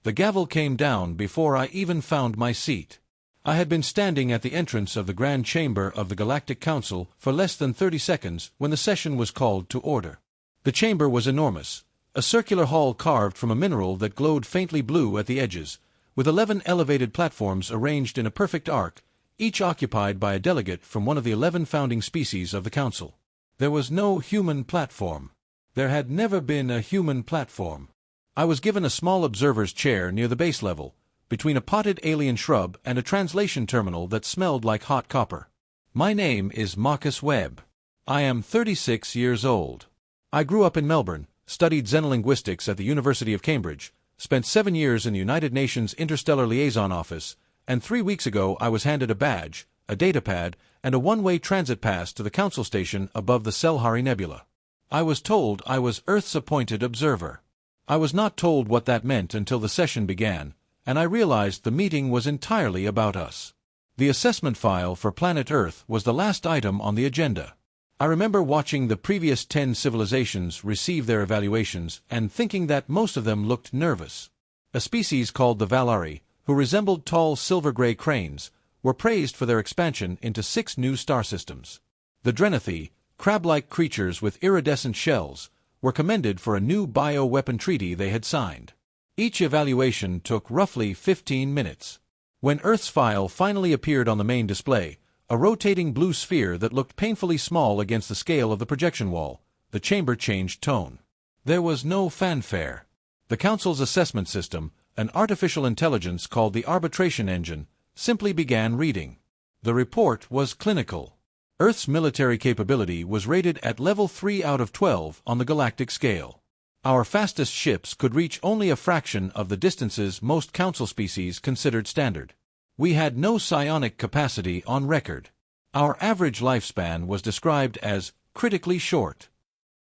The gavel came down before I even found my seat. I had been standing at the entrance of the Grand Chamber of the Galactic Council for less than 30 seconds when the session was called to order. The chamber was enormous, a circular hall carved from a mineral that glowed faintly blue at the edges, with 11 elevated platforms arranged in a perfect arc, each occupied by a delegate from one of the 11 founding species of the Council. There was no human platform. There had never been a human platform. I was given a small observer's chair near the base level, between a potted alien shrub and a translation terminal that smelled like hot copper. My name is Marcus Webb. I am 36 years old. I grew up in Melbourne, studied xenolinguistics at the University of Cambridge, spent 7 years in the United Nations Interstellar Liaison Office, and 3 weeks ago I was handed a badge, a datapad, and a one-way transit pass to the Council station above the Selhari Nebula. I was told I was Earth's appointed observer. I was not told what that meant until the session began, and I realized the meeting was entirely about us. The assessment file for planet Earth was the last item on the agenda. I remember watching the previous 10 civilizations receive their evaluations and thinking that most of them looked nervous. A species called the Valari, who resembled tall silver-gray cranes, were praised for their expansion into 6 new star systems. The Drenathi, crab-like creatures with iridescent shells, were commended for a new bioweapon treaty they had signed. Each evaluation took roughly 15 minutes. When Earth's file finally appeared on the main display, a rotating blue sphere that looked painfully small against the scale of the projection wall, the chamber changed tone. There was no fanfare. The Council's assessment system, an artificial intelligence called the arbitration engine, simply began reading. The report was clinical. Earth's military capability was rated at level 3 out of 12 on the galactic scale. Our fastest ships could reach only a fraction of the distances most Council species considered standard. We had no psionic capacity on record. Our average lifespan was described as critically short.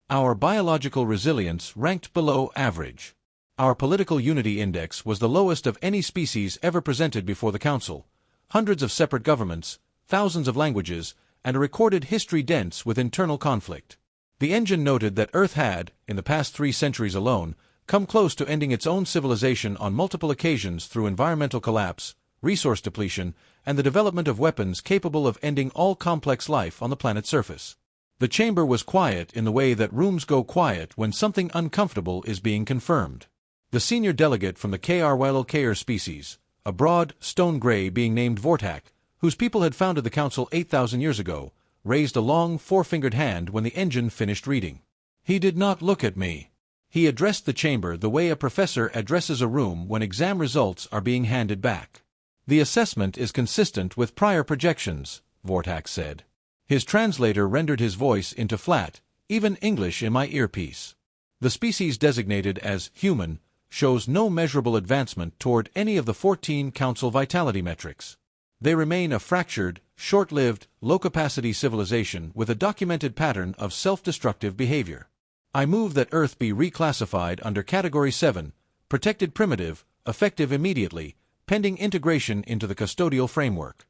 Our biological resilience ranked below average. Our political unity index was the lowest of any species ever presented before the Council. Hundreds of separate governments, thousands of languages, and a recorded history dense with internal conflict. The engine noted that Earth had, in the past 3 centuries alone, come close to ending its own civilization on multiple occasions through environmental collapse, resource depletion, and the development of weapons capable of ending all complex life on the planet's surface. The chamber was quiet in the way that rooms go quiet when something uncomfortable is being confirmed. The senior delegate from the Krylker species, a broad, stone-gray being named Vortak, whose people had founded the Council 8,000 years ago, raised a long, 4-fingered hand when the engine finished reading. He did not look at me. He addressed the chamber the way a professor addresses a room when exam results are being handed back. The assessment is consistent with prior projections, Vortak said. His translator rendered his voice into flat, even English in my earpiece. The species designated as human shows no measurable advancement toward any of the 14 Council vitality metrics. They remain a fractured, short-lived, low-capacity civilization with a documented pattern of self-destructive behavior. I move that Earth be reclassified under Category 7, Protected Primitive, effective immediately, pending integration into the custodial framework.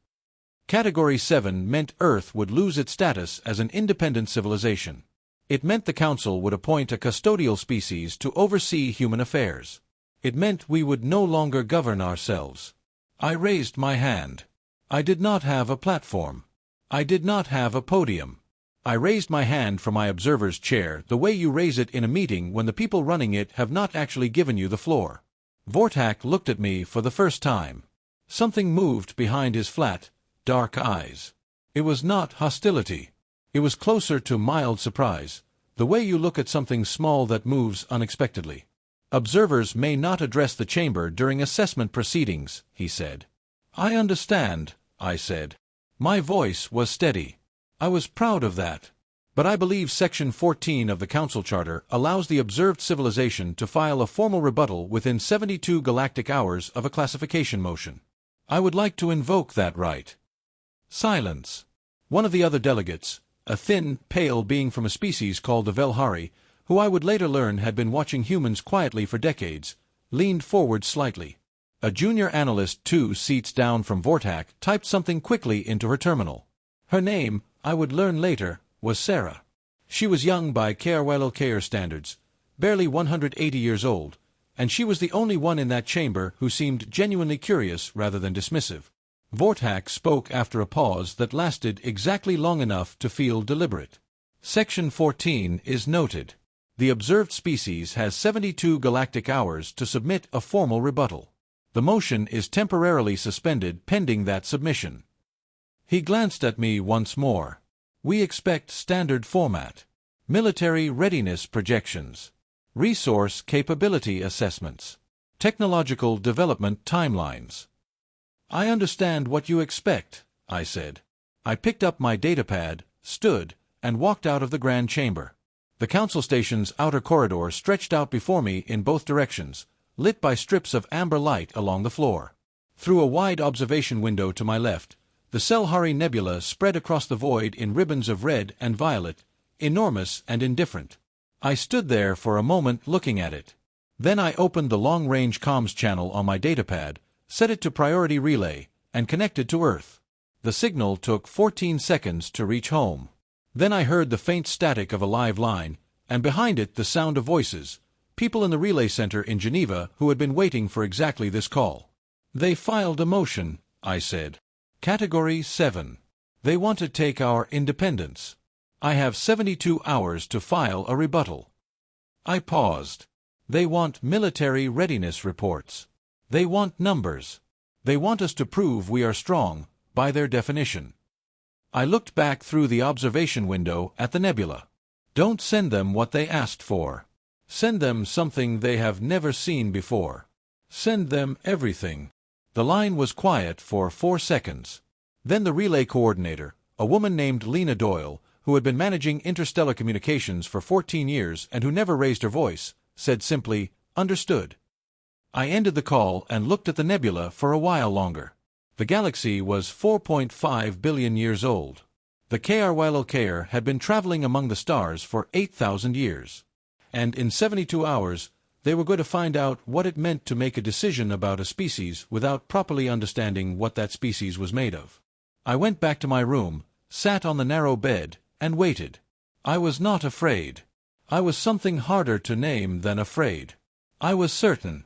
Category 7 meant Earth would lose its status as an independent civilization. It meant the Council would appoint a custodial species to oversee human affairs. It meant we would no longer govern ourselves. I raised my hand. I did not have a platform. I did not have a podium. I raised my hand from my observer's chair the way you raise it in a meeting when the people running it have not actually given you the floor. Vortak looked at me for the first time. Something moved behind his flat, dark eyes. It was not hostility. It was closer to mild surprise, the way you look at something small that moves unexpectedly. Observers may not address the chamber during assessment proceedings, he said. I understand, I said. My voice was steady. I was proud of that. But I believe Section 14 of the Council Charter allows the observed civilization to file a formal rebuttal within 72 galactic hours of a classification motion. I would like to invoke that right. Silence. One of the other delegates, a thin, pale being from a species called the Velhari, who I would later learn had been watching humans quietly for decades, leaned forward slightly. A junior analyst 2 seats down from Vortak typed something quickly into her terminal. Her name, I would learn later, was Sarah. She was young by Krylker standards, barely 180 years old, and she was the only one in that chamber who seemed genuinely curious rather than dismissive. Vortak spoke after a pause that lasted exactly long enough to feel deliberate. Section 14 is noted. The observed species has 72 galactic hours to submit a formal rebuttal. The motion is temporarily suspended pending that submission. He glanced at me once more. We expect standard format. Military readiness projections. Resource capability assessments. Technological development timelines. I understand what you expect, I said. I picked up my datapad, stood, and walked out of the grand chamber. The council station's outer corridor stretched out before me in both directions, lit by strips of amber light along the floor. Through a wide observation window to my left, the Selhari Nebula spread across the void in ribbons of red and violet, enormous and indifferent. I stood there for a moment looking at it. Then I opened the long-range comms channel on my datapad, set it to priority relay, and connected to Earth. The signal took 14 seconds to reach home. Then I heard the faint static of a live line, and behind it the sound of voices, people in the relay center in Geneva who had been waiting for exactly this call. They filed a motion, I said. Category 7. They want to take our independence. I have 72 hours to file a rebuttal. I paused. They want military readiness reports. They want numbers. They want us to prove we are strong, by their definition. I looked back through the observation window at the nebula. Don't send them what they asked for. Send them something they have never seen before. Send them everything. The line was quiet for 4 seconds. Then the relay coordinator, a woman named Lena Doyle, who had been managing interstellar communications for 14 years and who never raised her voice, said simply, "Understood." I ended the call and looked at the nebula for a while longer. The galaxy was 4.5 billion years old. The KRYLKR had been traveling among the stars for 8,000 years. And in 72 hours, they were going to find out what it meant to make a decision about a species without properly understanding what that species was made of. I went back to my room, sat on the narrow bed, and waited. I was not afraid. I was something harder to name than afraid. I was certain.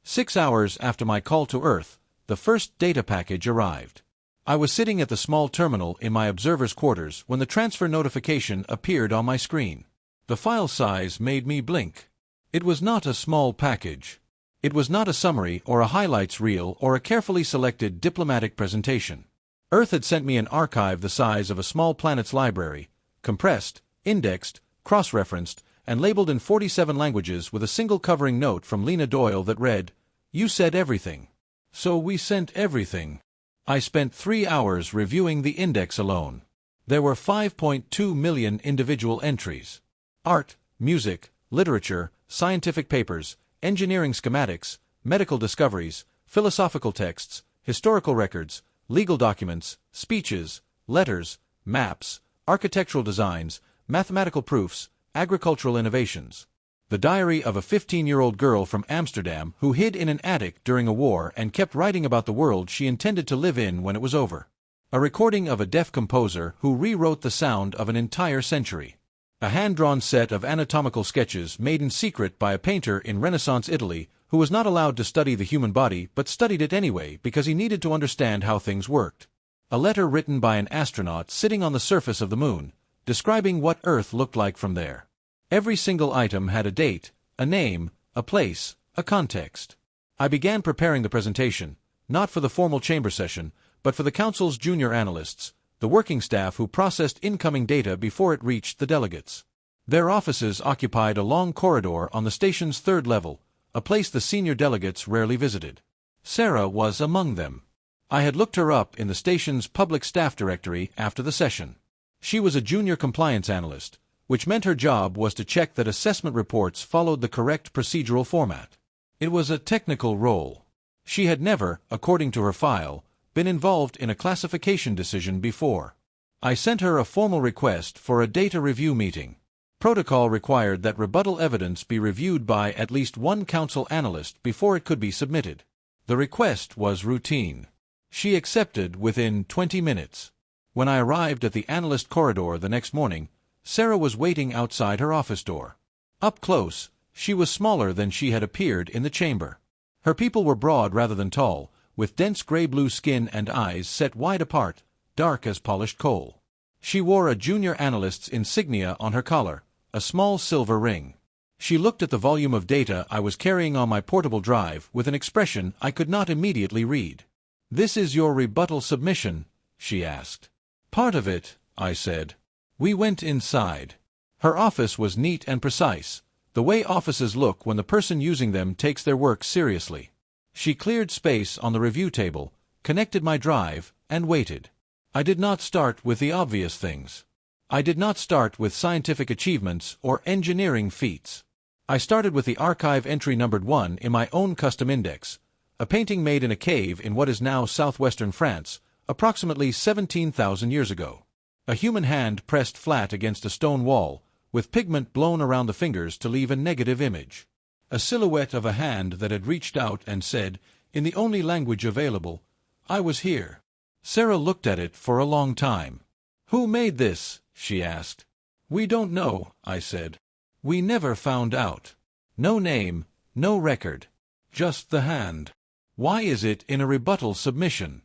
6 hours after my call to Earth, the first data package arrived. I was sitting at the small terminal in my observer's quarters when the transfer notification appeared on my screen. The file size made me blink. It was not a small package. It was not a summary or a highlights reel or a carefully selected diplomatic presentation. Earth had sent me an archive the size of a small planet's library, compressed, indexed, cross-referenced, and labeled in 47 languages with a single covering note from Lena Doyle that read, "You said everything. So we sent everything." I spent 3 hours reviewing the index alone. There were 5.2 million individual entries. Art, music, literature, scientific papers, engineering schematics, medical discoveries, philosophical texts, historical records, legal documents, speeches, letters, maps, architectural designs, mathematical proofs, agricultural innovations. The diary of a 15-year-old girl from Amsterdam who hid in an attic during a war and kept writing about the world she intended to live in when it was over. A recording of a deaf composer who rewrote the sound of an entire century. A hand-drawn set of anatomical sketches made in secret by a painter in Renaissance Italy who was not allowed to study the human body but studied it anyway because he needed to understand how things worked. A letter written by an astronaut sitting on the surface of the moon, describing what Earth looked like from there. Every single item had a date, a name, a place, a context. I began preparing the presentation, not for the formal chamber session, but for the Council's junior analysts, the working staff who processed incoming data before it reached the delegates. Their offices occupied a long corridor on the station's 3rd level, a place the senior delegates rarely visited. Sarah was among them. I had looked her up in the station's public staff directory after the session. She was a junior compliance analyst, which meant her job was to check that assessment reports followed the correct procedural format. It was a technical role. She had never, according to her file, been involved in a classification decision before. I sent her a formal request for a data review meeting. Protocol required that rebuttal evidence be reviewed by at least one council analyst before it could be submitted. The request was routine. She accepted within 20 minutes. When I arrived at the analyst corridor the next morning, Sarah was waiting outside her office door. Up close, She was smaller than she had appeared in the chamber. Her people were broad rather than tall, with dense gray-blue skin and eyes set wide apart, dark as polished coal. She wore a junior analyst's insignia on her collar, a small silver ring. She looked at the volume of data I was carrying on my portable drive with an expression I could not immediately read. "This is your rebuttal submission?" she asked. "Part of it," I said. We went inside. Her office was neat and precise, the way offices look when the person using them takes their work seriously. She cleared space on the review table, connected my drive, and waited. I did not start with the obvious things. I did not start with scientific achievements or engineering feats. I started with the archive entry numbered 1 in my own custom index, a painting made in a cave in what is now southwestern France, approximately 17,000 years ago. A human hand pressed flat against a stone wall, with pigment blown around the fingers to leave a negative image. A silhouette of a hand that had reached out and said, in the only language available, "I was here." Sarah looked at it for a long time. "Who made this?" she asked. "We don't know," I said. "We never found out. No name, no record. Just the hand." "Why is it in a rebuttal submission?"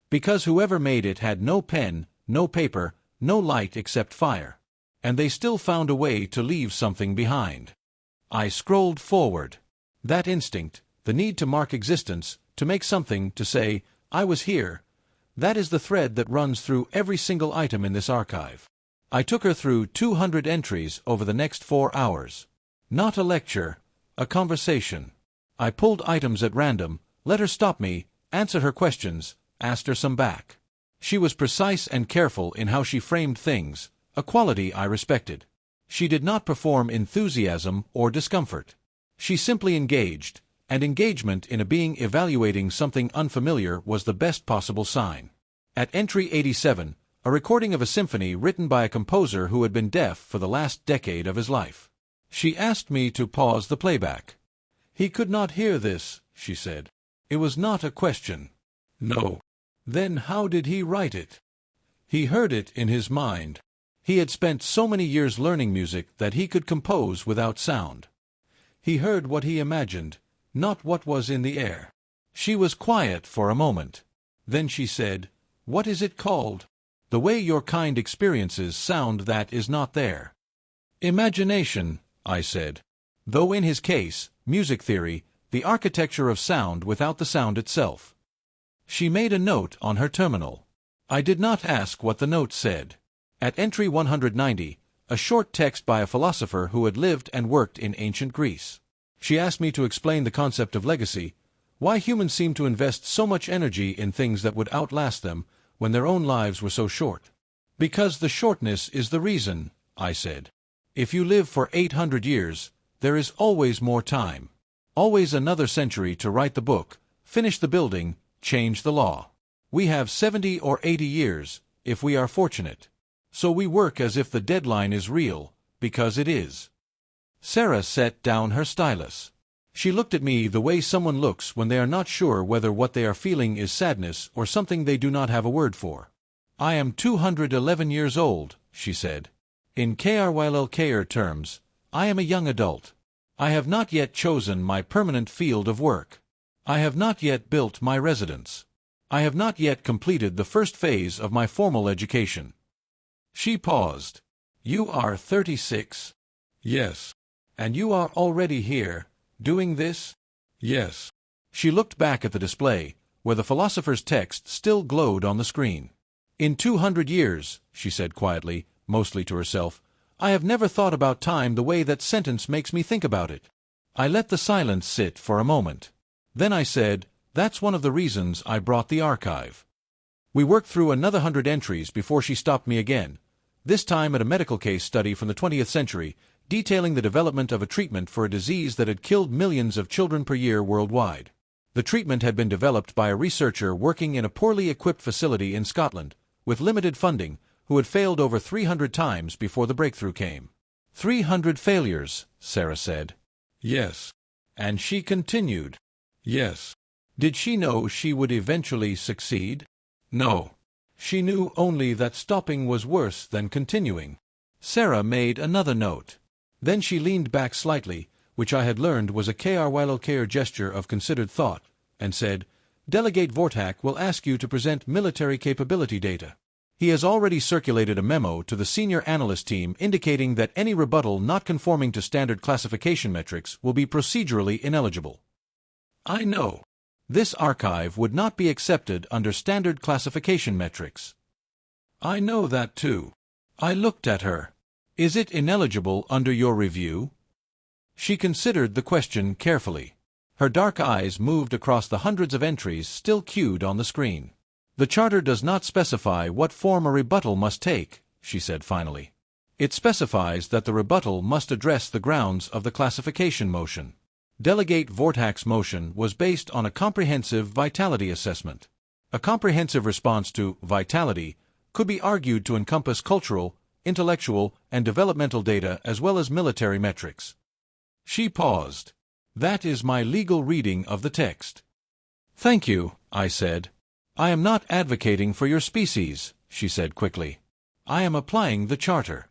"Because whoever made it had no pen, no paper, no light except fire. And they still found a way to leave something behind." I scrolled forward. That instinct, the need to mark existence, to make something, to say, "I was here," that is the thread that runs through every single item in this archive. I took her through 200 entries over the next 4 hours. Not a lecture, a conversation. I pulled items at random, let her stop me, answered her questions, asked her some back. She was precise and careful in how she framed things, a quality I respected. She did not perform enthusiasm or discomfort. She simply engaged, and engagement in a being evaluating something unfamiliar was the best possible sign. At entry 87, a recording of a symphony written by a composer who had been deaf for the last decade of his life. She asked me to pause the playback. "He could not hear this," she said. "It was not a question." "No." "Then how did he write it?" "He heard it in his mind. He had spent so many years learning music that he could compose without sound. He heard what he imagined, not what was in the air." She was quiet for a moment. Then she said, "What is it called? The way your kind experiences sound that is not there." "Imagination," I said. Though in his case, music theory, the architecture of sound without the sound itself. She made a note on her terminal. I did not ask what the note said. At entry 190, a short text by a philosopher who had lived and worked in ancient Greece. She asked me to explain the concept of legacy, why humans seem to invest so much energy in things that would outlast them when their own lives were so short. "Because the shortness is the reason," I said. "If you live for 800 years, there is always more time. Always another century to write the book, finish the building, change the law. We have 70 or 80 years, if we are fortunate. So we work as if the deadline is real, because it is." Sarah set down her stylus. She looked at me the way someone looks when they are not sure whether what they are feeling is sadness or something they do not have a word for. "I am 211 years old," she said. "In KRYLKR terms, I am a young adult. I have not yet chosen my permanent field of work. I have not yet built my residence. I have not yet completed the first phase of my formal education." She paused. "You are 36? "Yes." "And you are already here, doing this?" "Yes." She looked back at the display, where the philosopher's text still glowed on the screen. "In 200 years," she said quietly, mostly to herself, "I have never thought about time the way that sentence makes me think about it." I let the silence sit for a moment. Then I said, "That's one of the reasons I brought the archive." We worked through another 100 entries before she stopped me again, this time at a medical case study from the 20th century, detailing the development of a treatment for a disease that had killed millions of children per year worldwide. The treatment had been developed by a researcher working in a poorly equipped facility in Scotland, with limited funding, who had failed over 300 times before the breakthrough came. 300 failures, Sarah said. "Yes." And she continued. "Yes." Did she know she would eventually succeed? No. She knew only that stopping was worse than continuing. Sarah made another note. Then she leaned back slightly, which I had learned was a KRYLKR gesture of considered thought, and said, "Delegate Vortak will ask you to present military capability data. He has already circulated a memo to the senior analyst team indicating that any rebuttal not conforming to standard classification metrics will be procedurally ineligible." I know. This archive would not be accepted under standard classification metrics. I know that too. I looked at her. Is it ineligible under your review? She considered the question carefully. Her dark eyes moved across the hundreds of entries still queued on the screen. "The Charter does not specify what form a rebuttal must take," she said finally. "It specifies that the rebuttal must address the grounds of the classification motion. Delegate Vortak's motion was based on a comprehensive vitality assessment. A comprehensive response to vitality could be argued to encompass cultural, intellectual, and developmental data as well as military metrics." She paused. "That is my legal reading of the text." "Thank you," I said. "I am not advocating for your species," she said quickly. "I am applying the Charter."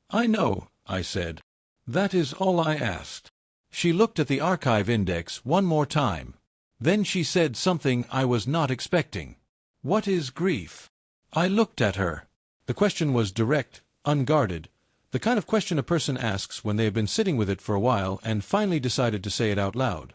"I know," I said. "That is all I asked." She looked at the archive index one more time. Then she said something I was not expecting. "What is grief?" I looked at her. The question was direct, unguarded, the kind of question a person asks when they have been sitting with it for a while and finally decided to say it out loud.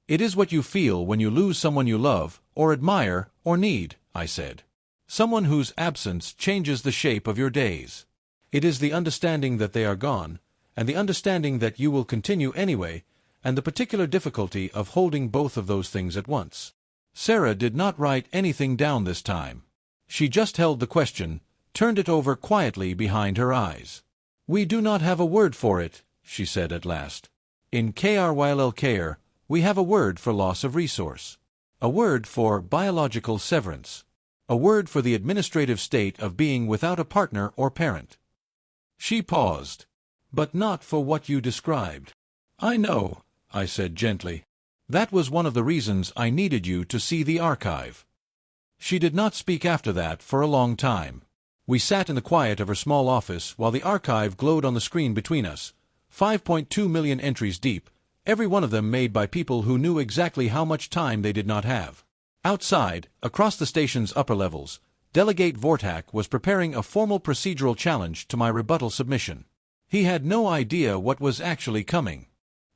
"It is what you feel when you lose someone you love, or admire, or need," I said. "Someone whose absence changes the shape of your days. It is the understanding that they are gone, and the understanding that you will continue anyway, and the particular difficulty of holding both of those things at once." Sarah did not write anything down this time. She just held the question, turned it over quietly behind her eyes. "We do not have a word for it," she said at last. "In KRYLKR, we have a word for loss of resource. A word for biological severance. A word for the administrative state of being without a partner or parent." She paused. "But not for what you described." "I know," I said gently. "That was one of the reasons I needed you to see the archive." She did not speak after that for a long time. We sat in the quiet of her small office while the archive glowed on the screen between us, 5.2 million entries deep, every one of them made by people who knew exactly how much time they did not have. Outside, across the station's upper levels, Delegate Vortak was preparing a formal procedural challenge to my rebuttal submission. He had no idea what was actually coming.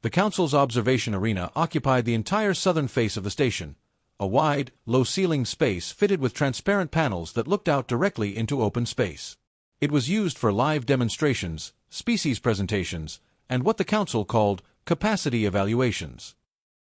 The Council's observation arena occupied the entire southern face of the station, a wide, low-ceilinged space fitted with transparent panels that looked out directly into open space. It was used for live demonstrations, species presentations, and what the Council called capacity evaluations.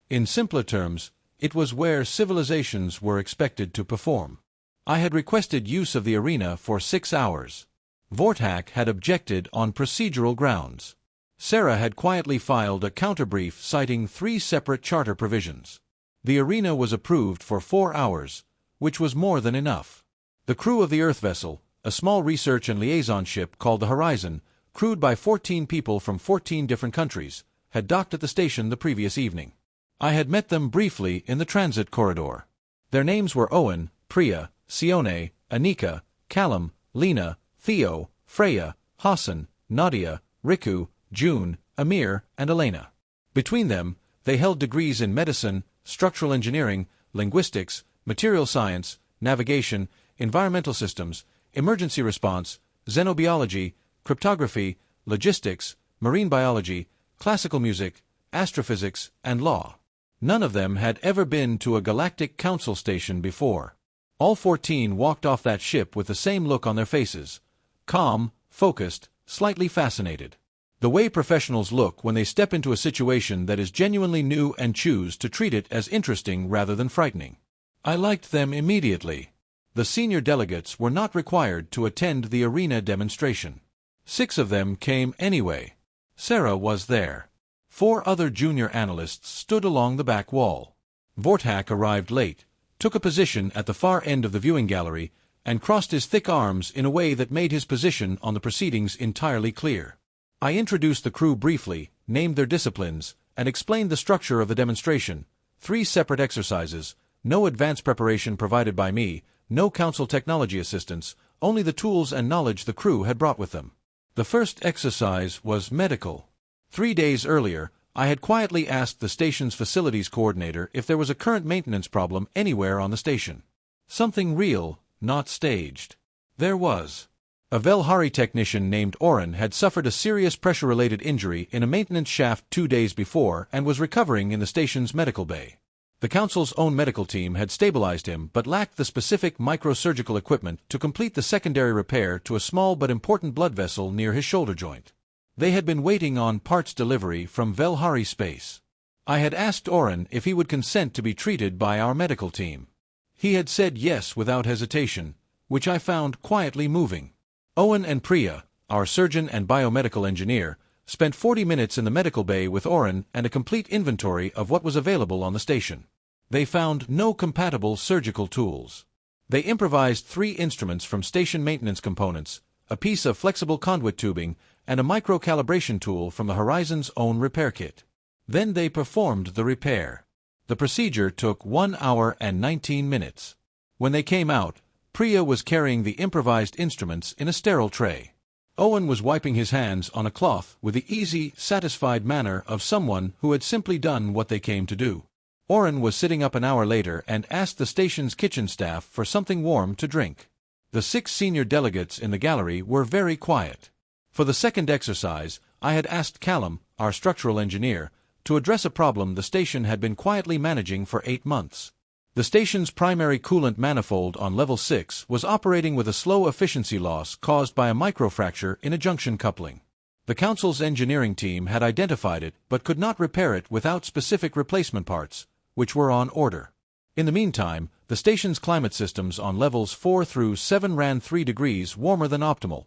In simpler terms, it was where civilizations were expected to perform. I had requested use of the arena for 6 hours. Vortak had objected on procedural grounds. Sarah had quietly filed a counterbrief citing 3 separate charter provisions. The arena was approved for 4 hours, which was more than enough. The crew of the Earth vessel, a small research and liaison ship called the Horizon, crewed by 14 people from 14 different countries, had docked at the station the previous evening. I had met them briefly in the transit corridor. Their names were Owen, Priya, Sione, Anika, Callum, Lena, Theo, Freya, Hassan, Nadia, Riku, June, Amir, and Elena. Between them, they held degrees in medicine, structural engineering, linguistics, material science, navigation, environmental systems, emergency response, xenobiology, cryptography, logistics, marine biology, classical music, astrophysics, and law. None of them had ever been to a Galactic Council station before. All 14 walked off that ship with the same look on their faces, calm, focused, slightly fascinated. The way professionals look when they step into a situation that is genuinely new and choose to treat it as interesting rather than frightening. I liked them immediately. The senior delegates were not required to attend the arena demonstration. 6 of them came anyway. Sarah was there. 4 other junior analysts stood along the back wall. Vortak arrived late, took a position at the far end of the viewing gallery, and crossed his thick arms in a way that made his position on the proceedings entirely clear. I introduced the crew briefly, named their disciplines, and explained the structure of the demonstration. 3 separate exercises, no advanced preparation provided by me, no council technology assistance, only the tools and knowledge the crew had brought with them. The first exercise was medical. 3 days earlier, I had quietly asked the station's facilities coordinator if there was a current maintenance problem anywhere on the station. Something real, not staged. There was. A Velhari technician named Oren had suffered a serious pressure-related injury in a maintenance shaft 2 days before and was recovering in the station's medical bay. The council's own medical team had stabilized him but lacked the specific microsurgical equipment to complete the secondary repair to a small but important blood vessel near his shoulder joint. They had been waiting on parts delivery from Velhari Space. I had asked Oren if he would consent to be treated by our medical team. He had said yes without hesitation, which I found quietly moving. Owen and Priya, our surgeon and biomedical engineer, spent 40 minutes in the medical bay with Oren and a complete inventory of what was available on the station. They found no compatible surgical tools. They improvised 3 instruments from station maintenance components, a piece of flexible conduit tubing, and a micro-calibration tool from the Horizon's own repair kit. Then they performed the repair. The procedure took 1 hour and 19 minutes. When they came out, Priya was carrying the improvised instruments in a sterile tray. Owen was wiping his hands on a cloth with the easy, satisfied manner of someone who had simply done what they came to do. Oren was sitting up an hour later and asked the station's kitchen staff for something warm to drink. The 6 senior delegates in the gallery were very quiet. For the second exercise, I had asked Callum, our structural engineer, to address a problem the station had been quietly managing for 8 months. The station's primary coolant manifold on level 6 was operating with a slow efficiency loss caused by a microfracture in a junction coupling. The council's engineering team had identified it but could not repair it without specific replacement parts, which were on order. In the meantime, the station's climate systems on levels 4 through 7 ran 3 degrees warmer than optimal.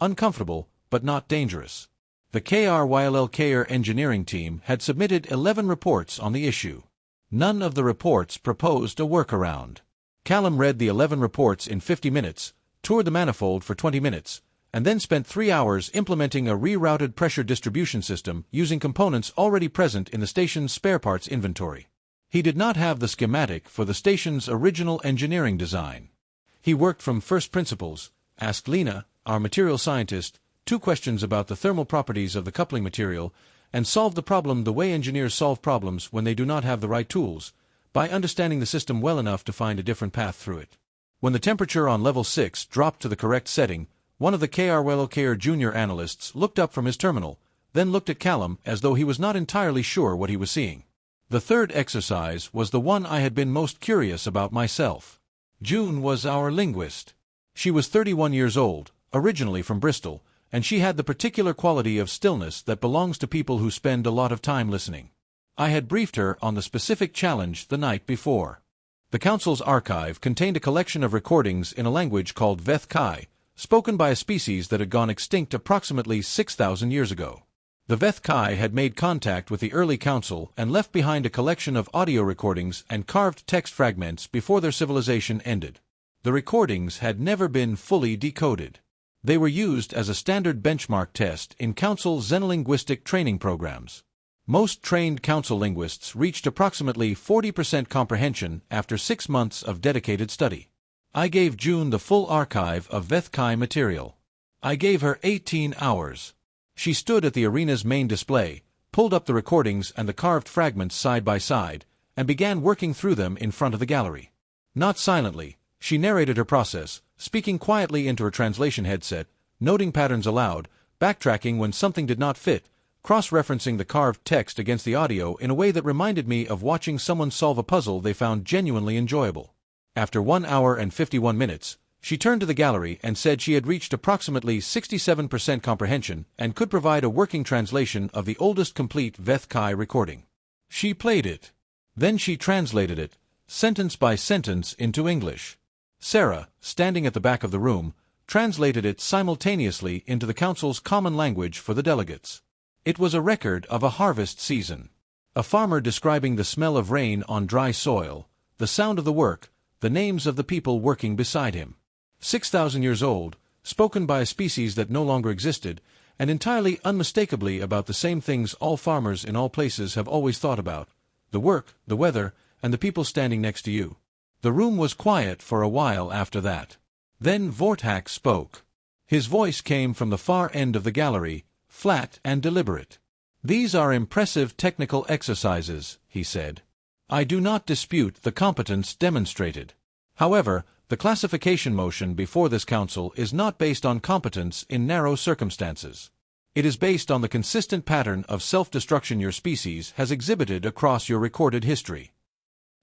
Uncomfortable, but not dangerous. The KRYLLKR engineering team had submitted 11 reports on the issue. None of the reports proposed a workaround. Callum read the 11 reports in 50 minutes, toured the manifold for 20 minutes, and then spent 3 hours implementing a rerouted pressure distribution system using components already present in the station's spare parts inventory. He did not have the schematic for the station's original engineering design. He worked from first principles, asked Lena, our material scientist, 2 questions about the thermal properties of the coupling material, and solved the problem the way engineers solve problems when they do not have the right tools, by understanding the system well enough to find a different path through it. When the temperature on level 6 dropped to the correct setting, one of the KRWLKR junior analysts looked up from his terminal, then looked at Callum as though he was not entirely sure what he was seeing. The third exercise was the one I had been most curious about myself. June was our linguist. She was 31 years old, originally from Bristol, and she had the particular quality of stillness that belongs to people who spend a lot of time listening. I had briefed her on the specific challenge the night before. The council's archive contained a collection of recordings in a language called Veth Kai, spoken by a species that had gone extinct approximately 6,000 years ago. The Veth Kai had made contact with the early council and left behind a collection of audio recordings and carved text fragments before their civilization ended. The recordings had never been fully decoded. They were used as a standard benchmark test in council xenolinguistic training programs. Most trained council linguists reached approximately 40% comprehension after 6 months of dedicated study. I gave June the full archive of Veth Kai material. I gave her 18 hours. She stood at the arena's main display, pulled up the recordings and the carved fragments side by side, and began working through them in front of the gallery. Not silently, she narrated her process, speaking quietly into her translation headset, noting patterns aloud, backtracking when something did not fit, cross-referencing the carved text against the audio in a way that reminded me of watching someone solve a puzzle they found genuinely enjoyable. After 1 hour and 51 minutes, she turned to the gallery and said she had reached approximately 67% comprehension and could provide a working translation of the oldest complete Veth Kai recording. She played it. Then she translated it, sentence by sentence, into English. Sarah, standing at the back of the room, translated it simultaneously into the council's common language for the delegates. It was a record of a harvest season. A farmer describing the smell of rain on dry soil, the sound of the work, the names of the people working beside him. 6,000 years old, spoken by a species that no longer existed, and entirely unmistakably about the same things all farmers in all places have always thought about: the work, the weather, and the people standing next to you. The room was quiet for a while after that. Then Vortak spoke. His voice came from the far end of the gallery, flat and deliberate. "These are impressive technical exercises," he said. "I do not dispute the competence demonstrated. However, the classification motion before this council is not based on competence in narrow circumstances. It is based on the consistent pattern of self-destruction your species has exhibited across your recorded history."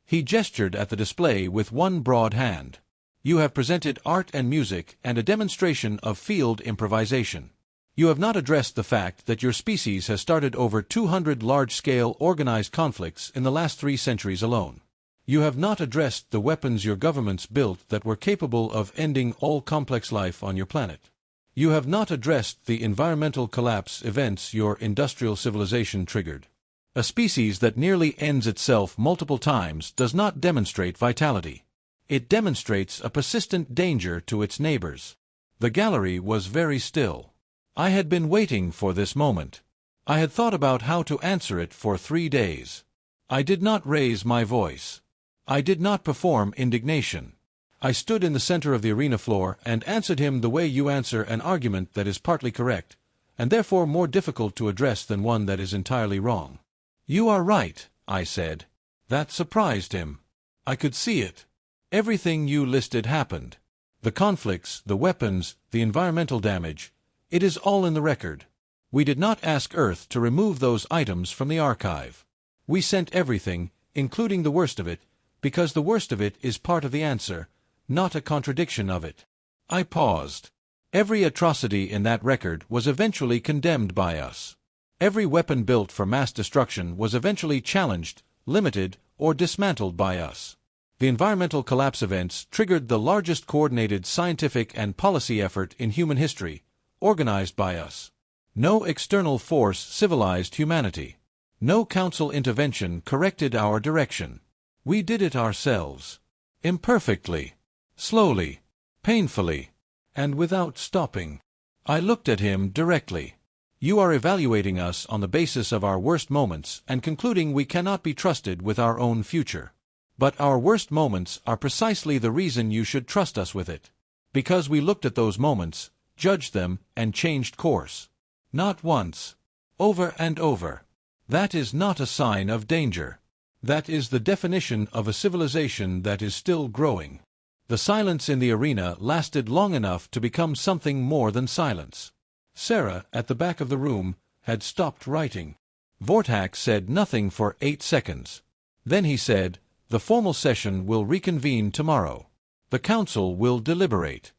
He gestured at the display with one broad hand. "You have presented art and music and a demonstration of field improvisation. You have not addressed the fact that your species has started over 200 large-scale organized conflicts in the last 3 centuries alone. You have not addressed the weapons your governments built that were capable of ending all complex life on your planet. You have not addressed the environmental collapse events your industrial civilization triggered. A species that nearly ends itself multiple times does not demonstrate vitality. It demonstrates a persistent danger to its neighbors." The gallery was very still. I had been waiting for this moment. I had thought about how to answer it for 3 days. I did not raise my voice. I did not perform indignation. I stood in the center of the arena floor and answered him the way you answer an argument that is partly correct, and therefore more difficult to address than one that is entirely wrong. "You are right," I said. That surprised him. I could see it. "Everything you listed happened. The conflicts, the weapons, the environmental damage, it is all in the record. We did not ask Earth to remove those items from the archive. We sent everything, including the worst of it, because the worst of it is part of the answer, not a contradiction of it." I paused. Every atrocity in that record was eventually condemned by us. Every weapon built for mass destruction was eventually challenged, limited, or dismantled by us. The environmental collapse events triggered the largest coordinated scientific and policy effort in human history, organized by us. No external force civilized humanity. No council intervention corrected our direction. We did it ourselves. Imperfectly. Slowly. Painfully. And without stopping. I looked at him directly. "You are evaluating us on the basis of our worst moments and concluding we cannot be trusted with our own future. But our worst moments are precisely the reason you should trust us with it. Because we looked at those moments, judged them, and changed course. Not once. Over and over. That is not a sign of danger. That is the definition of a civilization that is still growing." The silence in the arena lasted long enough to become something more than silence. Sarah, at the back of the room, had stopped writing. Vortak said nothing for 8 seconds. Then he said, "The formal session will reconvene tomorrow. The council will deliberate."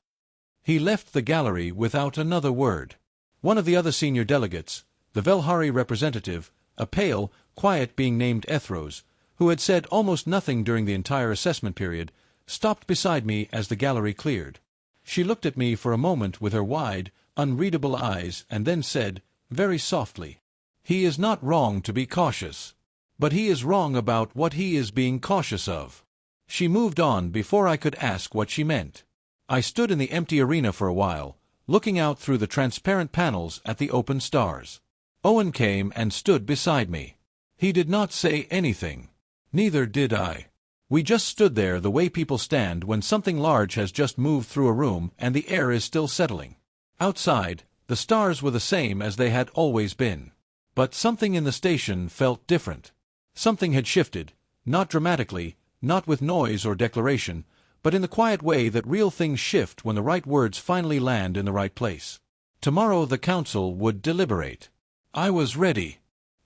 He left the gallery without another word. One of the other senior delegates, the Velhari representative, a pale, quiet being named Ethros, who had said almost nothing during the entire assessment period, stopped beside me as the gallery cleared. She looked at me for a moment with her wide, unreadable eyes and then said, very softly, "He is not wrong to be cautious. But he is wrong about what he is being cautious of." She moved on before I could ask what she meant. I stood in the empty arena for a while, looking out through the transparent panels at the open stars. Owen came and stood beside me. He did not say anything. Neither did I. We just stood there the way people stand when something large has just moved through a room and the air is still settling. Outside, the stars were the same as they had always been. But something in the station felt different. Something had shifted, not dramatically, not with noise or declaration, but in the quiet way that real things shift when the right words finally land in the right place. Tomorrow the council would deliberate. I was ready.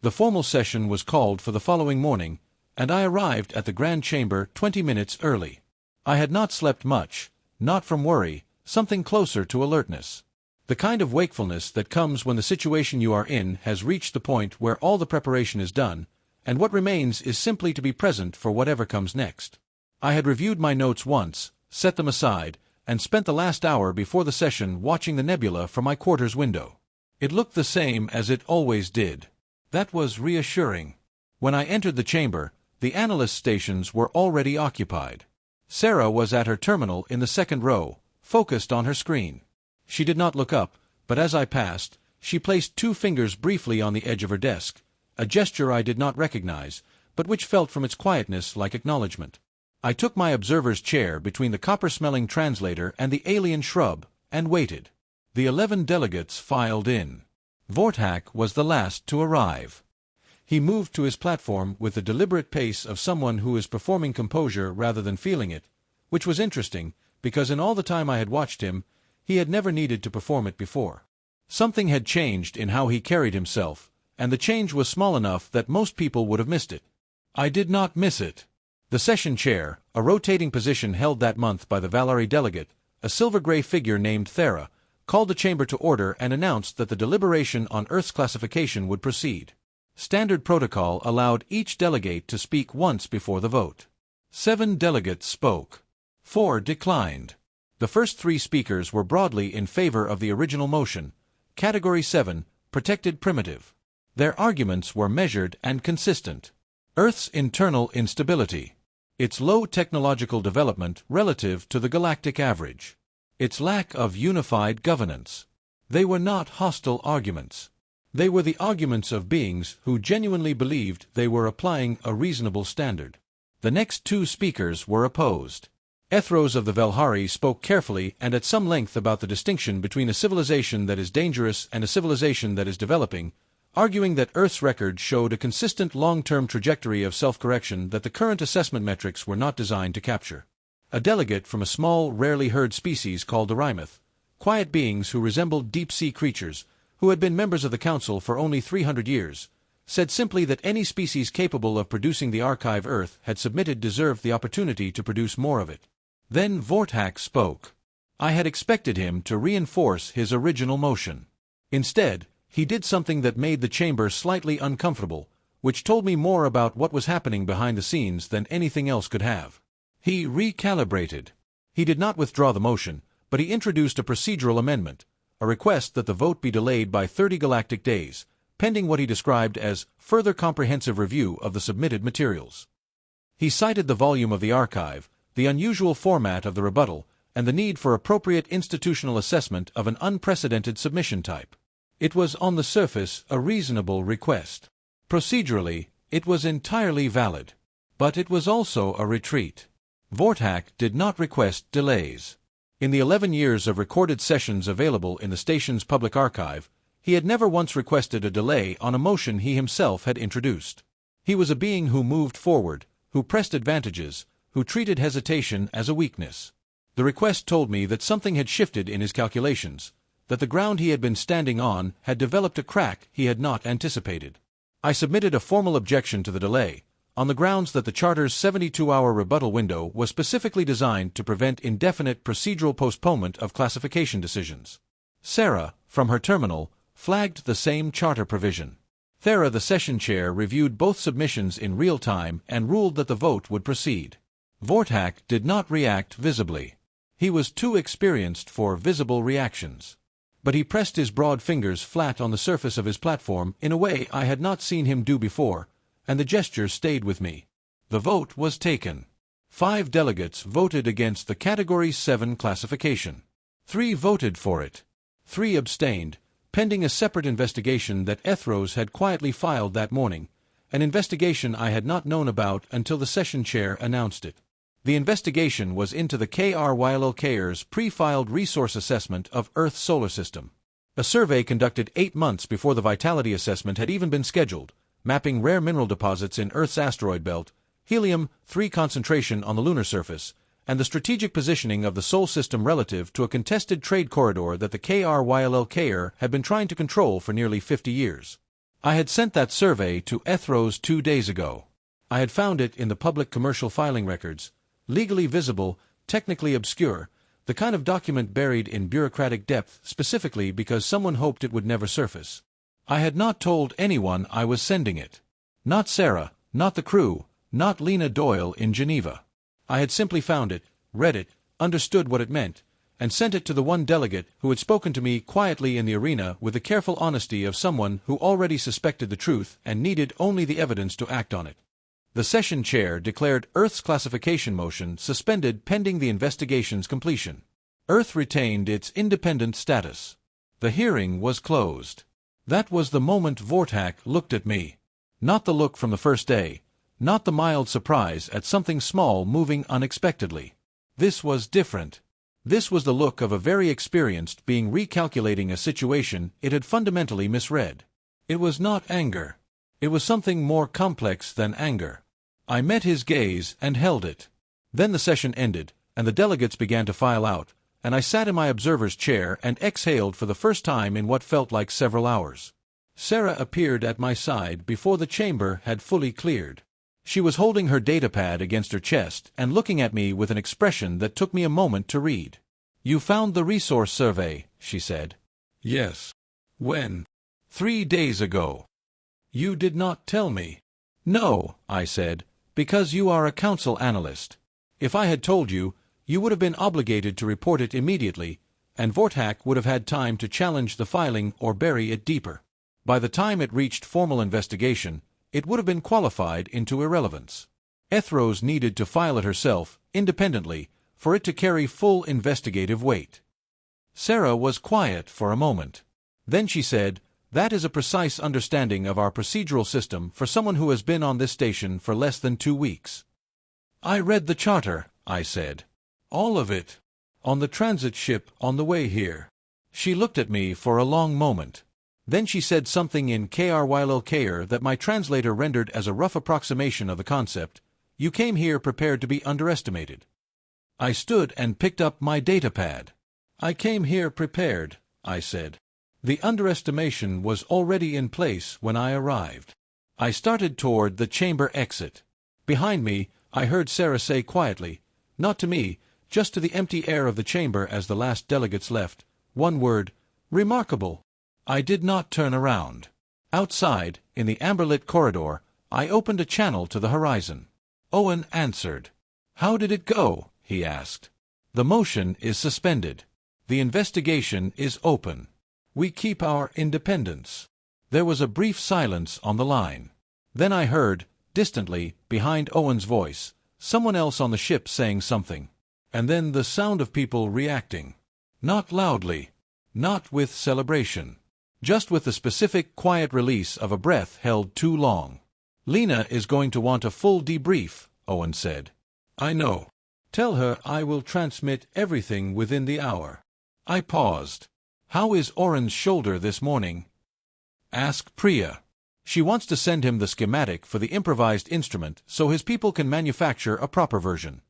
The formal session was called for the following morning, and I arrived at the Grand Chamber 20 minutes early. I had not slept much, not from worry, something closer to alertness. The kind of wakefulness that comes when the situation you are in has reached the point where all the preparation is done, and what remains is simply to be present for whatever comes next. I had reviewed my notes once, set them aside, and spent the last hour before the session watching the nebula from my quarters window. It looked the same as it always did. That was reassuring. When I entered the chamber, the analyst stations were already occupied. Sarah was at her terminal in the second row, focused on her screen. She did not look up, but as I passed, she placed 2 fingers briefly on the edge of her desk, a gesture I did not recognize, but which felt from its quietness like acknowledgement. I took my observer's chair between the copper-smelling translator and the alien shrub, and waited. The 11 delegates filed in. Vortak was the last to arrive. He moved to his platform with the deliberate pace of someone who is performing composure rather than feeling it, which was interesting, because in all the time I had watched him, he had never needed to perform it before. Something had changed in how he carried himself, and the change was small enough that most people would have missed it. I did not miss it. The session chair, a rotating position held that month by the Valari delegate, a silver-gray figure named Thera, called the chamber to order and announced that the deliberation on Earth's classification would proceed. Standard protocol allowed each delegate to speak once before the vote. 7 delegates spoke. 4 declined. The first 3 speakers were broadly in favor of the original motion, Category 7, Protected Primitive. Their arguments were measured and consistent. Earth's internal instability. Its low technological development relative to the galactic average. Its lack of unified governance. They were not hostile arguments. They were the arguments of beings who genuinely believed they were applying a reasonable standard. The next 2 speakers were opposed. Ethros of the Velhari spoke carefully and at some length about the distinction between a civilization that is dangerous and a civilization that is developing, arguing that Earth's record showed a consistent long-term trajectory of self-correction that the current assessment metrics were not designed to capture. A delegate from a small, rarely heard species called Arimath, quiet beings who resembled deep-sea creatures, who had been members of the Council for only 300 years, said simply that any species capable of producing the archive Earth had submitted deserved the opportunity to produce more of it. Then Vortak spoke. I had expected him to reinforce his original motion. Instead, he did something that made the chamber slightly uncomfortable, which told me more about what was happening behind the scenes than anything else could have. He recalibrated. He did not withdraw the motion, but he introduced a procedural amendment, a request that the vote be delayed by 30 galactic days, pending what he described as further comprehensive review of the submitted materials. He cited the volume of the archive, the unusual format of the rebuttal, and the need for appropriate institutional assessment of an unprecedented submission type. It was on the surface a reasonable request. Procedurally, it was entirely valid. But it was also a retreat. Vortak did not request delays. In the 11 years of recorded sessions available in the station's public archive, he had never once requested a delay on a motion he himself had introduced. He was a being who moved forward, who pressed advantages, who treated hesitation as a weakness. The request told me that something had shifted in his calculations, that the ground he had been standing on had developed a crack he had not anticipated. I submitted a formal objection to the delay, on the grounds that the Charter's 72-hour rebuttal window was specifically designed to prevent indefinite procedural postponement of classification decisions. Sarah, from her terminal, flagged the same Charter provision. Thera, the session chair, reviewed both submissions in real time and ruled that the vote would proceed. Vortak did not react visibly. He was too experienced for visible reactions. But he pressed his broad fingers flat on the surface of his platform in a way I had not seen him do before, and the gesture stayed with me. The vote was taken. 5 delegates voted against the Category 7 classification. 3 voted for it. 3 abstained, pending a separate investigation that Ethros had quietly filed that morning, an investigation I had not known about until the session chair announced it. The investigation was into the KRYLLKR's pre-filed resource assessment of Earth's solar system. A survey conducted 8 months before the vitality assessment had even been scheduled, mapping rare mineral deposits in Earth's asteroid belt, helium-3 concentration on the lunar surface, and the strategic positioning of the Sol system relative to a contested trade corridor that the KRYLLKR had been trying to control for nearly 50 years. I had sent that survey to Ethros 2 days ago. I had found it in the public commercial filing records, legally visible, technically obscure, the kind of document buried in bureaucratic depth specifically because someone hoped it would never surface. I had not told anyone I was sending it. Not Sarah, not the crew, not Lena Doyle in Geneva. I had simply found it, read it, understood what it meant, and sent it to the one delegate who had spoken to me quietly in the arena with the careful honesty of someone who already suspected the truth and needed only the evidence to act on it. The session chair declared Earth's classification motion suspended pending the investigation's completion. Earth retained its independent status. The hearing was closed. That was the moment Vortak looked at me. Not the look from the first day, not the mild surprise at something small moving unexpectedly. This was different. This was the look of a very experienced being recalculating a situation it had fundamentally misread. It was not anger. It was something more complex than anger. I met his gaze and held it. Then the session ended, and the delegates began to file out, and I sat in my observer's chair and exhaled for the first time in what felt like several hours. Sarah appeared at my side before the chamber had fully cleared. She was holding her datapad against her chest and looking at me with an expression that took me a moment to read. "You found the resource survey," she said. "Yes." "When?" 3 days ago." "You did not tell me." "No," I said, "because you are a council analyst. If I had told you, you would have been obligated to report it immediately, and Vortak would have had time to challenge the filing or bury it deeper. By the time it reached formal investigation, it would have been qualified into irrelevance. Ethros needed to file it herself, independently, for it to carry full investigative weight." Sarah was quiet for a moment. Then she said, "That is a precise understanding of our procedural system for someone who has been on this station for less than 2 weeks." "I read the charter," I said. "All of it. On the transit ship on the way here." She looked at me for a long moment. Then she said something in Krylkr that my translator rendered as a rough approximation of the concept. "You came here prepared to be underestimated." I stood and picked up my datapad. "I came here prepared," I said. "The underestimation was already in place when I arrived." I started toward the chamber exit. Behind me, I heard Sarah say quietly, not to me, just to the empty air of the chamber as the last delegates left, one word, "Remarkable." I did not turn around. Outside, in the amber-lit corridor, I opened a channel to the horizon. Owen answered. "How did it go?" he asked. "The motion is suspended. The investigation is open. We keep our independence." There was a brief silence on the line. Then I heard, distantly, behind Owen's voice, someone else on the ship saying something. And then the sound of people reacting. Not loudly. Not with celebration. Just with the specific, quiet release of a breath held too long. "Lena is going to want a full debrief," Owen said. "I know. Tell her I will transmit everything within the hour." I paused. "How is Oren's shoulder this morning?" "Ask Priya. She wants to send him the schematic for the improvised instrument so his people can manufacture a proper version."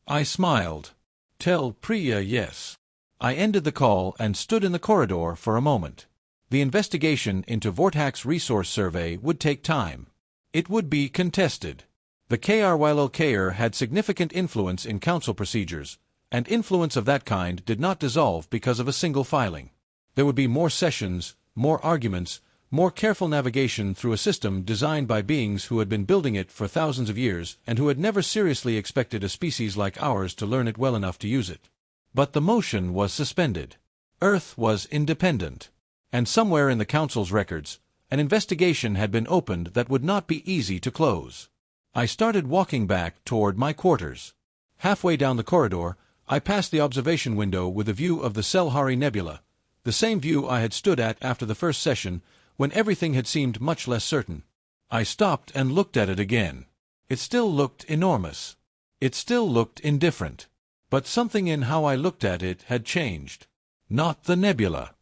I smiled. "Tell Priya yes." I ended the call and stood in the corridor for a moment. The investigation into Vortak's resource survey would take time. It would be contested. The Krylkr had significant influence in council procedures, and influence of that kind did not dissolve because of a single filing. There would be more sessions, more arguments, more careful navigation through a system designed by beings who had been building it for thousands of years and who had never seriously expected a species like ours to learn it well enough to use it. But the motion was suspended. Earth was independent. And somewhere in the Council's records, an investigation had been opened that would not be easy to close. I started walking back toward my quarters. Halfway down the corridor, I passed the observation window with a view of the Selhari Nebula, the same view I had stood at after the first session, when everything had seemed much less certain. I stopped and looked at it again. It still looked enormous. It still looked indifferent. But something in how I looked at it had changed. Not the nebula.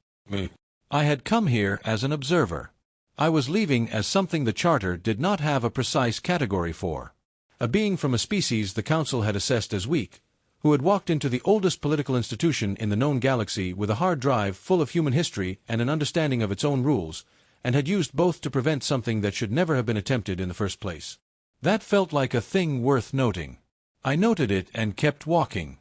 I had come here as an observer. I was leaving as something the Charter did not have a precise category for. A being from a species the Council had assessed as weak, who had walked into the oldest political institution in the known galaxy with a hard drive full of human history and an understanding of its own rules, and had used both to prevent something that should never have been attempted in the first place. That felt like a thing worth noting. I noted it and kept walking.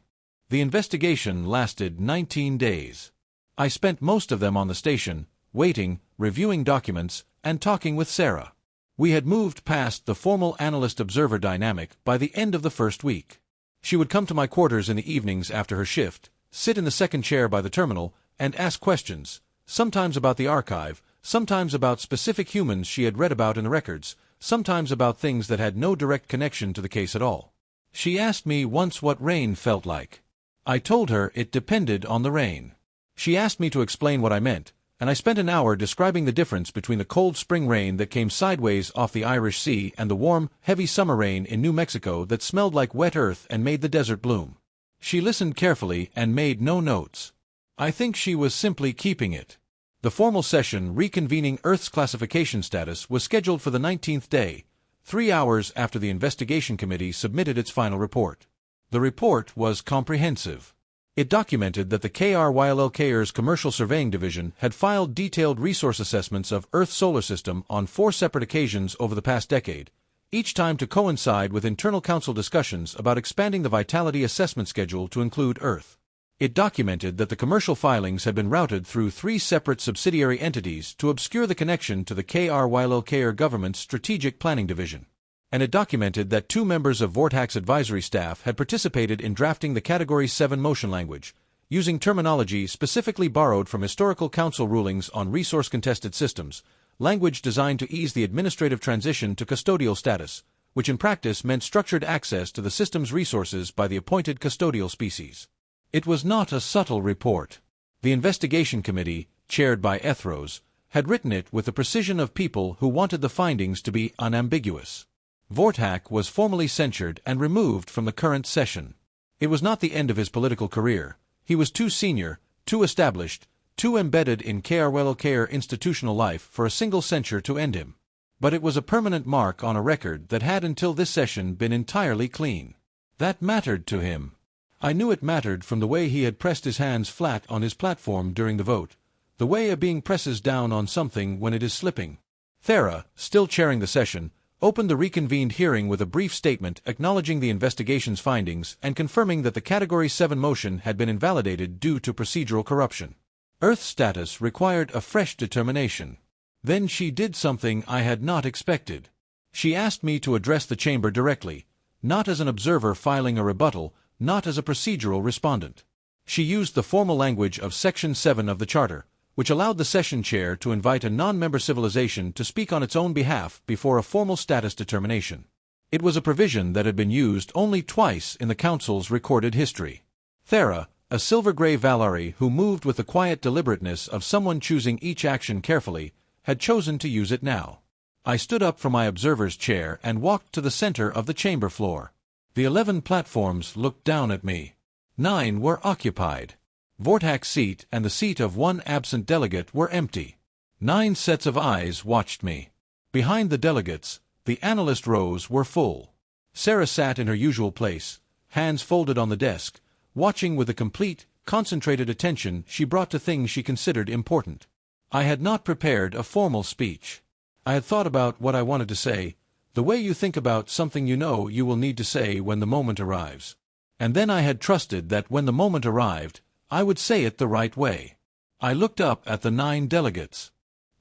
The investigation lasted 19 days. I spent most of them on the station, waiting, reviewing documents, and talking with Sarah. We had moved past the formal analyst-observer dynamic by the end of the first week. She would come to my quarters in the evenings after her shift, sit in the second chair by the terminal, and ask questions, sometimes about the archive, sometimes about specific humans she had read about in the records, sometimes about things that had no direct connection to the case at all. She asked me once what rain felt like. I told her it depended on the rain. She asked me to explain what I meant, and I spent an hour describing the difference between the cold spring rain that came sideways off the Irish Sea and the warm, heavy summer rain in New Mexico that smelled like wet earth and made the desert bloom. She listened carefully and made no notes. I think she was simply keeping it. The formal session reconvening Earth's classification status was scheduled for the 19th day, 3 hours after the investigation committee submitted its final report. The report was comprehensive. It documented that the KRYLLKR's Commercial Surveying Division had filed detailed resource assessments of Earth's solar system on 4 separate occasions over the past decade, each time to coincide with internal council discussions about expanding the vitality assessment schedule to include Earth. It documented that the commercial filings had been routed through 3 separate subsidiary entities to obscure the connection to the KRYLLKR government's Strategic Planning Division. And it documented that 2 members of Vortac's advisory staff had participated in drafting the Category 7 motion language, using terminology specifically borrowed from historical council rulings on resource-contested systems, language designed to ease the administrative transition to custodial status, which in practice meant structured access to the system's resources by the appointed custodial species. It was not a subtle report. The investigation committee, chaired by Ethros, had written it with the precision of people who wanted the findings to be unambiguous. Vortac was formally censured and removed from the current session. It was not the end of his political career. He was too senior, too established, too embedded in KRYLLKR institutional life for a single censure to end him. But it was a permanent mark on a record that had until this session been entirely clean. That mattered to him. I knew it mattered from the way he had pressed his hands flat on his platform during the vote, the way a being presses down on something when it is slipping. Thera, still chairing the session, opened the reconvened hearing with a brief statement acknowledging the investigation's findings and confirming that the Category 7 motion had been invalidated due to procedural corruption. Earth's status required a fresh determination. Then she did something I had not expected. She asked me to address the chamber directly, not as an observer filing a rebuttal, not as a procedural respondent. She used the formal language of Section 7 of the Charter, which allowed the session chair to invite a non-member civilization to speak on its own behalf before a formal status determination. It was a provision that had been used only twice in the Council's recorded history. Thera, a silver-gray Valari who moved with the quiet deliberateness of someone choosing each action carefully, had chosen to use it now. I stood up from my observer's chair and walked to the center of the chamber floor. The 11 platforms looked down at me. 9 were occupied. Vortac's seat and the seat of one absent delegate were empty. 9 sets of eyes watched me. Behind the delegates, the analyst rows were full. Sarah sat in her usual place, hands folded on the desk, watching with the complete, concentrated attention she brought to things she considered important. I had not prepared a formal speech. I had thought about what I wanted to say, the way you think about something you know you will need to say when the moment arrives. And then I had trusted that when the moment arrived, I would say it the right way. I looked up at the 9 delegates.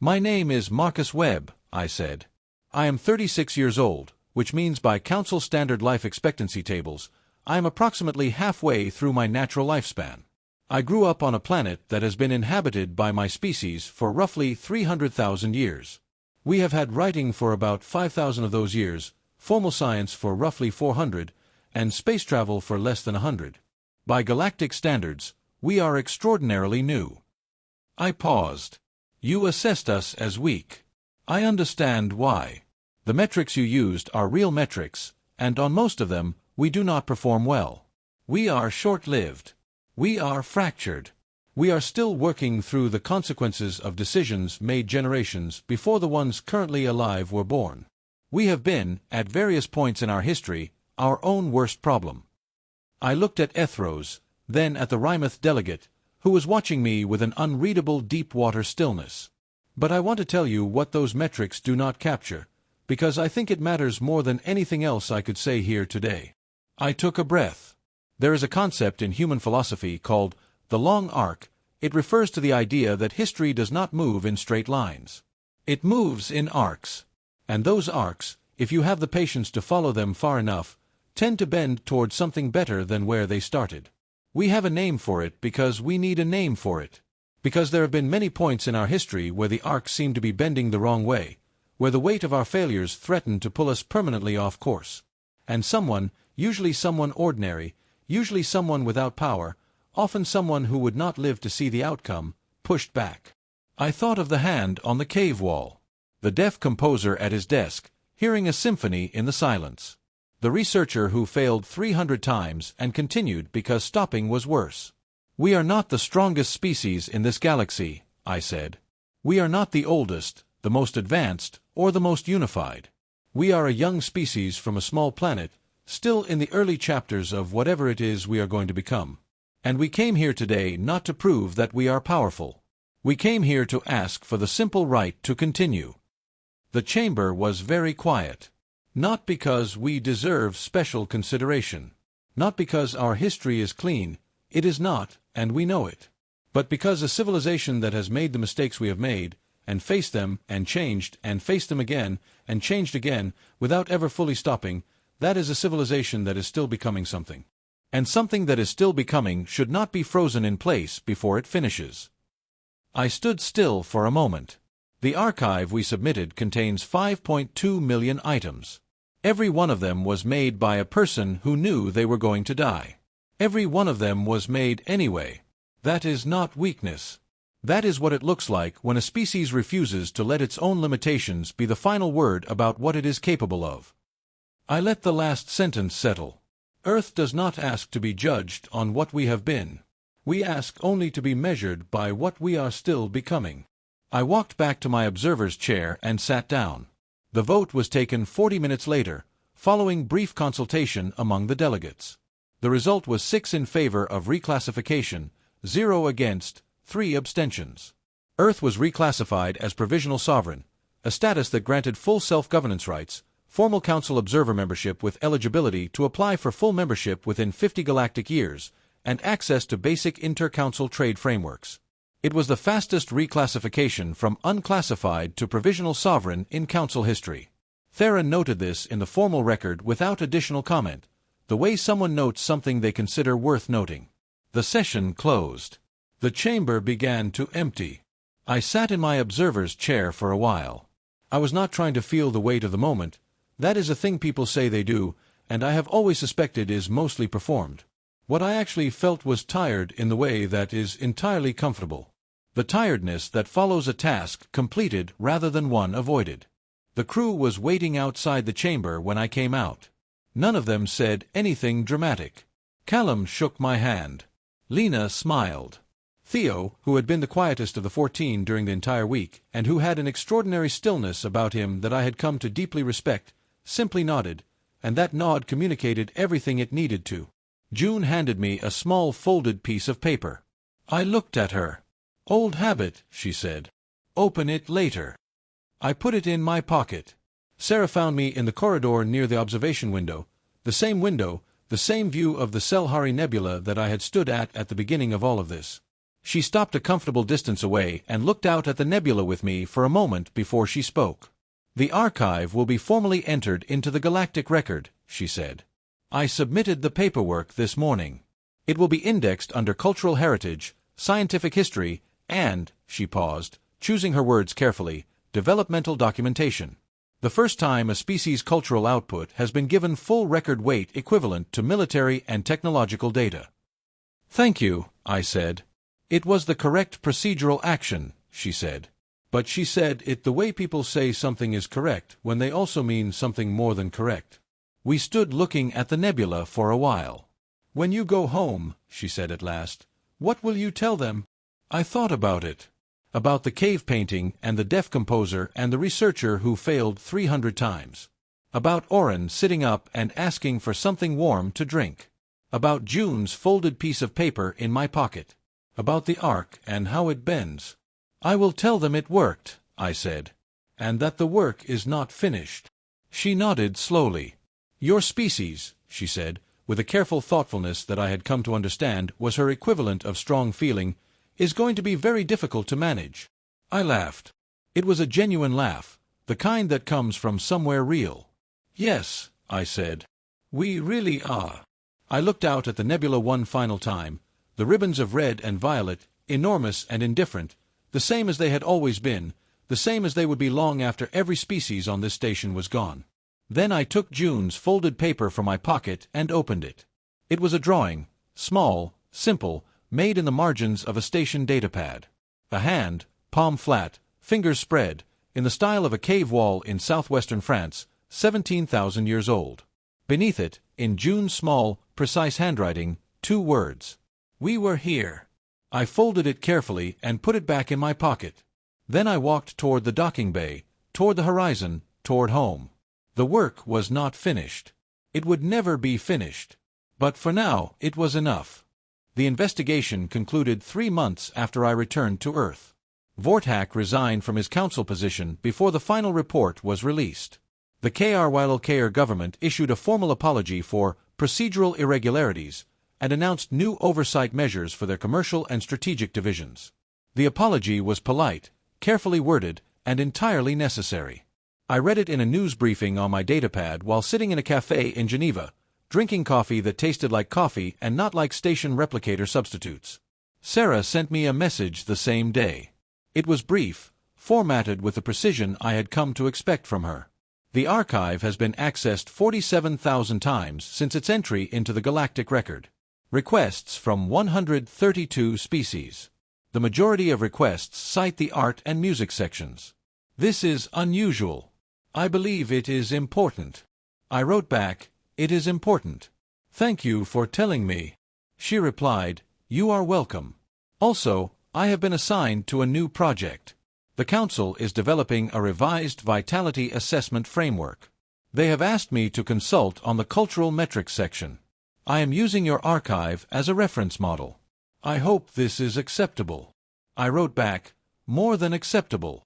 "My name is Marcus Webb," I said. "I am 36 years old, which means by Council standard life expectancy tables, I am approximately halfway through my natural lifespan. I grew up on a planet that has been inhabited by my species for roughly 300,000 years. We have had writing for about 5,000 of those years, formal science for roughly 400, and space travel for less than 100. By galactic standards, we are extraordinarily new." I paused. "You assessed us as weak. I understand why. The metrics you used are real metrics, and on most of them, we do not perform well. We are short-lived. We are fractured. We are still working through the consequences of decisions made generations before the ones currently alive were born. We have been, at various points in our history, our own worst problem." I looked at Ethros, then at the Rymouth delegate, who was watching me with an unreadable deep-water stillness. "But I want to tell you what those metrics do not capture, because I think it matters more than anything else I could say here today." I took a breath. There is a concept in human philosophy called the long arc. It refers to the idea that history does not move in straight lines. It moves in arcs. And those arcs, if you have the patience to follow them far enough, tend to bend toward something better than where they started. We have a name for it because we need a name for it. Because there have been many points in our history where the arcs seem to be bending the wrong way, where the weight of our failures threatened to pull us permanently off course. And someone, usually someone ordinary, usually someone without power, often someone who would not live to see the outcome, pushed back. I thought of the hand on the cave wall. The deaf composer at his desk, hearing a symphony in the silence. The researcher who failed 300 times and continued because stopping was worse. We are not the strongest species in this galaxy, I said. We are not the oldest, the most advanced, or the most unified. We are a young species from a small planet, still in the early chapters of whatever it is we are going to become. And we came here today not to prove that we are powerful. We came here to ask for the simple right to continue. The chamber was very quiet. Not because we deserve special consideration. Not because our history is clean, it is not, and we know it. But because a civilization that has made the mistakes we have made, and faced them, and changed, and faced them again, and changed again, without ever fully stopping, that is a civilization that is still becoming something. And something that is still becoming should not be frozen in place before it finishes. I stood still for a moment. The archive we submitted contains 5.2 million items. Every one of them was made by a person who knew they were going to die. Every one of them was made anyway. That is not weakness. That is what it looks like when a species refuses to let its own limitations be the final word about what it is capable of. I let the last sentence settle. Earth does not ask to be judged on what we have been. We ask only to be measured by what we are still becoming. I walked back to my observer's chair and sat down. The vote was taken 40 minutes later, following brief consultation among the delegates. The result was 6 in favor of reclassification, 0 against, 3 abstentions. Earth was reclassified as provisional sovereign, a status that granted full self-governance rights, formal council observer membership with eligibility to apply for full membership within 50 galactic years, and access to basic inter-council trade frameworks. It was the fastest reclassification from unclassified to provisional sovereign in council history. Theron noted this in the formal record without additional comment, the way someone notes something they consider worth noting. The session closed. The chamber began to empty. I sat in my observer's chair for a while. I was not trying to feel the weight of the moment. That is a thing people say they do, and I have always suspected is mostly performed. What I actually felt was tired in the way that is entirely comfortable. The tiredness that follows a task completed rather than one avoided. The crew was waiting outside the chamber when I came out. None of them said anything dramatic. Callum shook my hand. Lena smiled. Theo, who had been the quietest of the 14 during the entire week, and who had an extraordinary stillness about him that I had come to deeply respect, simply nodded, and that nod communicated everything it needed to. June handed me a small folded piece of paper. I looked at her. "Old habit," she said. "Open it later." I put it in my pocket. Sarah found me in the corridor near the observation window, the same view of the Selhari Nebula that I had stood at the beginning of all of this. She stopped a comfortable distance away and looked out at the nebula with me for a moment before she spoke. "The archive will be formally entered into the Galactic record," she said. "I submitted the paperwork this morning. It will be indexed under cultural heritage, scientific history, and," she paused, choosing her words carefully, "developmental documentation. The first time a species' cultural output has been given full record weight equivalent to military and technological data." "Thank you," I said. "It was the correct procedural action," she said. But she said it the way people say something is correct when they also mean something more than correct. We stood looking at the nebula for a while. "When you go home," she said at last, "what will you tell them?" I thought about it. About the cave painting and the deaf composer and the researcher who failed 300 times. About Oren sitting up and asking for something warm to drink. About June's folded piece of paper in my pocket. About the arc and how it bends. "I will tell them it worked," I said. "And that the work is not finished." She nodded slowly. "Your species," she said, with a careful thoughtfulness that I had come to understand was her equivalent of strong feeling, "is going to be very difficult to manage." I laughed. It was a genuine laugh, the kind that comes from somewhere real. "Yes," I said. "We really are." I looked out at the nebula one final time, the ribbons of red and violet, enormous and indifferent, the same as they had always been, the same as they would be long after every species on this station was gone. Then I took June's folded paper from my pocket and opened it. It was a drawing, small, simple, made in the margins of a station datapad. A hand, palm flat, fingers spread, in the style of a cave wall in southwestern France, 17,000 years old. Beneath it, in June's small, precise handwriting, 2 words. We were here. I folded it carefully and put it back in my pocket. Then I walked toward the docking bay, toward the horizon, toward home. The work was not finished. It would never be finished. But for now, it was enough. The investigation concluded 3 months after I returned to Earth. Vortak resigned from his council position before the final report was released. The KRYLKR government issued a formal apology for procedural irregularities and announced new oversight measures for their commercial and strategic divisions. The apology was polite, carefully worded, and entirely necessary. I read it in a news briefing on my datapad while sitting in a cafe in Geneva, drinking coffee that tasted like coffee and not like station replicator substitutes. Sarah sent me a message the same day. It was brief, formatted with the precision I had come to expect from her. The archive has been accessed 47,000 times since its entry into the Galactic record. Requests from 132 species. The majority of requests cite the art and music sections. This is unusual. I believe it is important. I wrote back, it is important. Thank you for telling me. She replied, you are welcome. Also, I have been assigned to a new project. The Council is developing a revised vitality assessment framework. They have asked me to consult on the cultural metrics section. I am using your archive as a reference model. I hope this is acceptable. I wrote back, more than acceptable.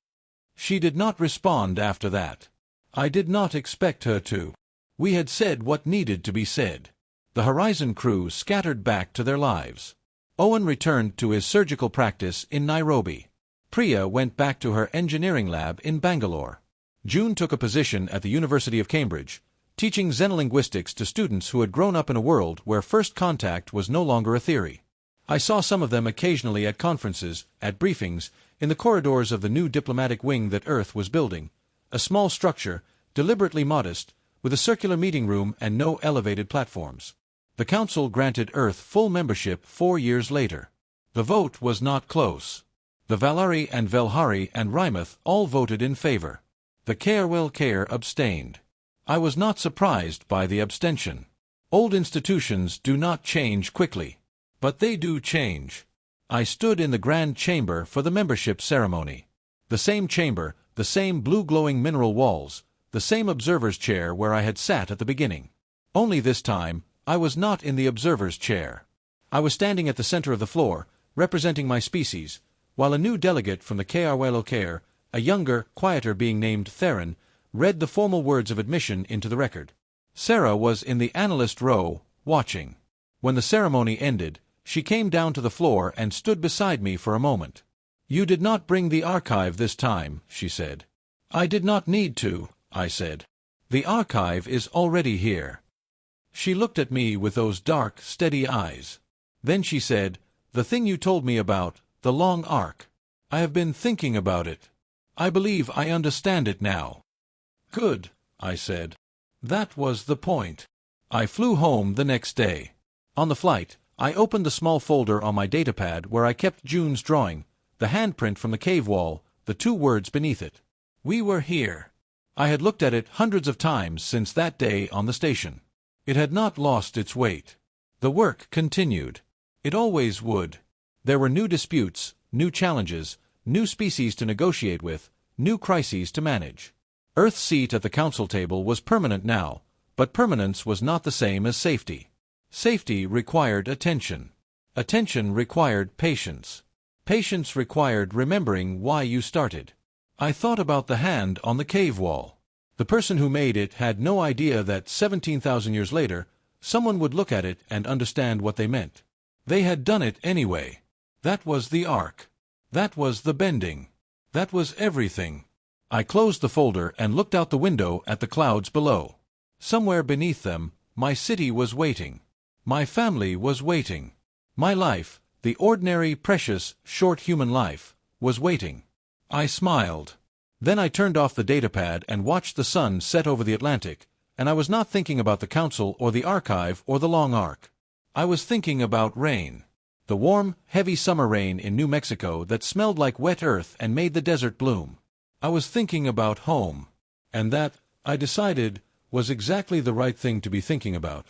She did not respond after that. I did not expect her to. We had said what needed to be said. The Horizon crew scattered back to their lives. Owen returned to his surgical practice in Nairobi. Priya went back to her engineering lab in Bangalore. June took a position at the University of Cambridge, teaching xenolinguistics to students who had grown up in a world where first contact was no longer a theory. I saw some of them occasionally at conferences, at briefings, in the corridors of the new diplomatic wing that Earth was building, a small structure, deliberately modest, with a circular meeting room and no elevated platforms. The Council granted Earth full membership 4 years later. The vote was not close. The Valari and Velhari and Rymuth all voted in favor. The KRWLKR abstained. I was not surprised by the abstention. Old institutions do not change quickly. But they do change. I stood in the Grand Chamber for the membership ceremony. The same chamber, the same blue-glowing mineral walls, the same observer's chair where I had sat at the beginning. Only this time, I was not in the observer's chair. I was standing at the center of the floor, representing my species, while a new delegate from the KRWLKR, a younger, quieter being named Theron, read the formal words of admission into the record. Sarah was in the analyst row, watching. When the ceremony ended, she came down to the floor and stood beside me for a moment. You did not bring the archive this time, she said. I did not need to, I said. The archive is already here. She looked at me with those dark, steady eyes. Then she said, the thing you told me about, the long arc. I have been thinking about it. I believe I understand it now. Good, I said. That was the point. I flew home the next day. On the flight, I opened the small folder on my datapad where I kept June's drawing, the handprint from the cave wall, the 2 words beneath it. We were here. I had looked at it hundreds of times since that day on the station. It had not lost its weight. The work continued. It always would. There were new disputes, new challenges, new species to negotiate with, new crises to manage. Earth's seat at the council table was permanent now, but permanence was not the same as safety. Safety required attention. Attention required patience. Patience required remembering why you started. I thought about the hand on the cave wall. The person who made it had no idea that 17,000 years later, someone would look at it and understand what they meant. They had done it anyway. That was the arc. That was the bending. That was everything. I closed the folder and looked out the window at the clouds below. Somewhere beneath them, my city was waiting. My family was waiting. My life, the ordinary, precious, short human life, was waiting. I smiled. Then I turned off the datapad and watched the sun set over the Atlantic, and I was not thinking about the council or the archive or the long arc. I was thinking about rain. The warm, heavy summer rain in New Mexico that smelled like wet earth and made the desert bloom. I was thinking about home. And that, I decided, was exactly the right thing to be thinking about.